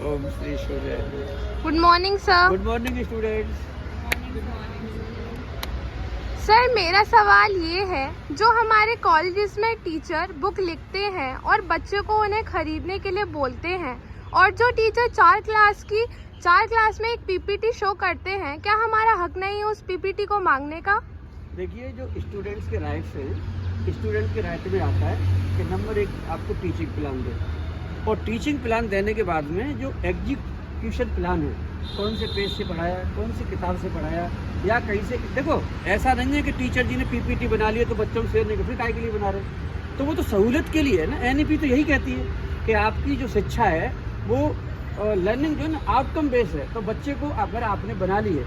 ओम Shri Surya. Good morning sir. Good morning students. Sir मेरा सवाल ये है, जो हमारे कॉलेजेस में टीचर बुक लिखते हैं और बच्चों को उन्हें खरीदने के लिए बोलते हैं, और जो टीचर 4 क्लास में एक पीपीटी शो करते हैं, क्या हमारा हक नहीं है उस पीपीटी को मांगने का? देखिए, जो स्टूडेंट्स के राइट्स हैं, स्टूडेंट के राइट में आता है कि नंबर 1 आपको टीचिंग प्लान दे, और टीचिंग प्लान देने के बाद में जो एग्जीक्यूशन प्लान है, कौन से पेज से पढ़ाया, कौन सी किताब से पढ़ाया, या कहीं से। देखो, ऐसा नहीं है कि टीचर जी ने पीपीटी बना लिया तो बच्चों को शेयर नहीं कर, फिर काय के लिए बना रहे? तो वो तो सहूलियत के लिए है ना। एनईपी तो यही कहती है कि आपकी जो शिक्षा है वो लर्निंग जो है ना आउटकम बेस है। तो बच्चे को अगर आपने बना ली है,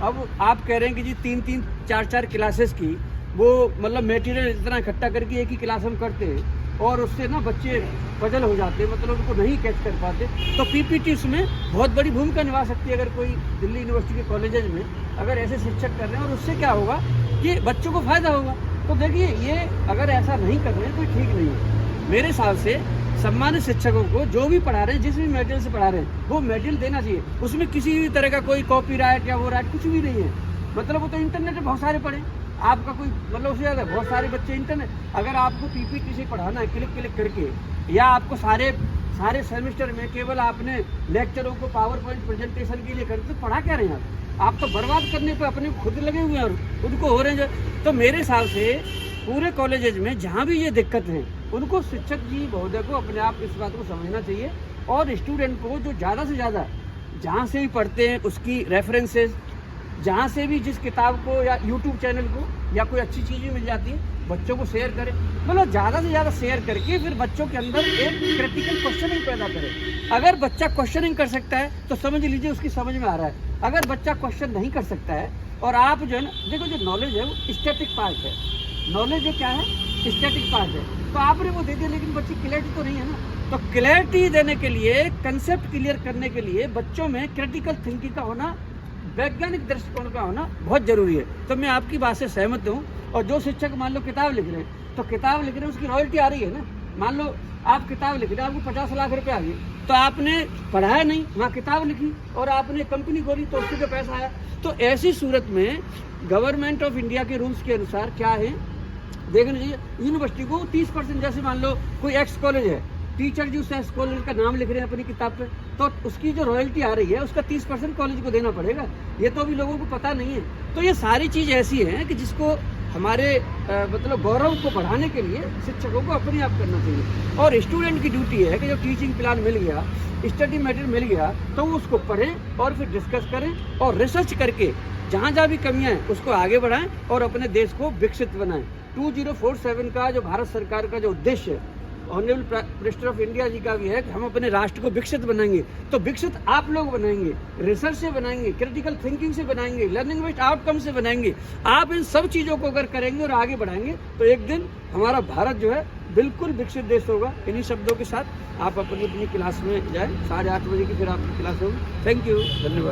अब आप कह रहे हैं कि जी 3-3, 4-4 क्लासेस की वो मतलब मटेरियल इतना इकट्ठा करके एक ही क्लास हम करते हैं, और उससे ना बच्चे पजल हो जाते हैं, मतलब उनको नहीं कैच कर पाते। तो पीपीटी उसमें बहुत बड़ी भूमिका निभा सकती है। अगर कोई दिल्ली यूनिवर्सिटी के कॉलेजेज में अगर ऐसे शिक्षक कर रहे हैं, और उससे क्या होगा कि बच्चों को फायदा होगा। तो देखिए, ये अगर ऐसा नहीं कर रहे हैं तो ठीक नहीं है। मेरे हिसाब से सम्मानित शिक्षकों को जो भी पढ़ा रहे हैं, जिस भी मटेरियल से पढ़ा रहे हैं, वो मटेरियल देना चाहिए। उसमें किसी भी तरह का कोई कॉपीराइट या वो राइट कुछ भी नहीं है। मतलब वो तो इंटरनेट पे बहुत सारे पढ़े, आपका कोई मतलब उससे ज़्यादा बहुत सारे बच्चे इंटरनेट, अगर आपको पीपीटी से पढ़ाना है क्लिक करके, या आपको सारे सेमेस्टर में केवल आपने लेक्चरों को पावर पॉइंट प्रेजेंटेशन के लिए करते, तो पढ़ा क्या रहे हैं आप तो बर्बाद करने पे अपने खुद लगे हुए हैं और उनको हो रहे हैं। तो मेरे हिसाब से पूरे कॉलेजेज में जहाँ भी ये दिक्कत है, उनको शिक्षक जी महोदय को अपने आप इस बात को समझना चाहिए, और स्टूडेंट को जो ज़्यादा से ज़्यादा जहाँ से भी पढ़ते हैं उसकी रेफरेंसेस, जहाँ से भी जिस किताब को या यूट्यूब चैनल को या कोई अच्छी चीज़ भी मिल जाती है, बच्चों को शेयर करें। मतलब ज़्यादा से ज़्यादा शेयर करके फिर बच्चों के अंदर एक क्रिटिकल क्वेश्चनिंग पैदा करें। अगर बच्चा क्वेश्चनिंग कर सकता है तो समझ लीजिए उसकी समझ में आ रहा है। अगर बच्चा क्वेश्चन नहीं कर सकता है, और आप जो है ना, देखो जो नॉलेज है वो स्टैटिक पार्ट है। नॉलेज जो क्या है, स्टैटिक पार्ट है। तो आपने वो दे दिया, लेकिन बच्ची क्लैरिटी तो नहीं है ना। तो क्लैरिटी देने के लिए, कंसेप्ट क्लियर करने के लिए बच्चों में क्रिटिकल थिंकिंग का होना, वैज्ञानिक दृष्टिकोण का होना बहुत जरूरी है। तो मैं आपकी बात से सहमत हूँ। और जो शिक्षक मान लो किताब लिख रहे हैं, तो किताब लिख रहे हैं उसकी रॉयल्टी आ रही है ना। मान लो आप किताब लिख रहे हैं, आपको 50 लाख रुपए आ गए, तो आपने पढ़ाया नहीं, वहाँ किताब लिखी और आपने कंपनी खोली तो उसके जो पैसा आया। तो ऐसी सूरत में गवर्नमेंट ऑफ इंडिया के रूल्स के अनुसार क्या है देखना चाहिए। यूनिवर्सिटी को 30%, जैसे मान लो कोई एक्स कॉलेज है, टीचर जी उस एक्स कॉलेज का नाम लिख रहे हैं अपनी किताब पे, तो उसकी जो रॉयल्टी आ रही है उसका 30% कॉलेज को देना पड़ेगा। ये तो अभी लोगों को पता नहीं है। तो ये सारी चीज़ ऐसी हैं कि जिसको हमारे मतलब गौरव को बढ़ाने के लिए शिक्षकों को अपने आप करना चाहिए। और स्टूडेंट की ड्यूटी है कि जब टीचिंग प्लान मिल गया, स्टडी मटेरियल मिल गया, तो वो उसको पढ़ें और फिर डिस्कस करें, और रिसर्च करके जहाँ जहाँ भी कमियाँ हैं उसको आगे बढ़ाएं और अपने देश को विकसित बनाएं। 2047 का जो भारत सरकार का जो उद्देश्य है, ऑनरेबल प्रेसिडेंट ऑफ इंडिया जी का भी है कि हम अपने राष्ट्र को विकसित बनाएंगे। तो विकसित आप लोग बनाएंगे, रिसर्च से बनाएंगे, क्रिटिकल थिंकिंग से बनाएंगे, लर्निंग बेस्ड आउटकम से बनाएंगे। आप इन सब चीज़ों को अगर करेंगे और आगे बढ़ाएंगे, तो एक दिन हमारा भारत जो है बिल्कुल विकसित देश होगा। इन्हीं शब्दों के साथ आप अपनी क्लास में जाएँ। 8:30 बजे की फिर आपकी क्लास होगी। थैंक यू, धन्यवाद।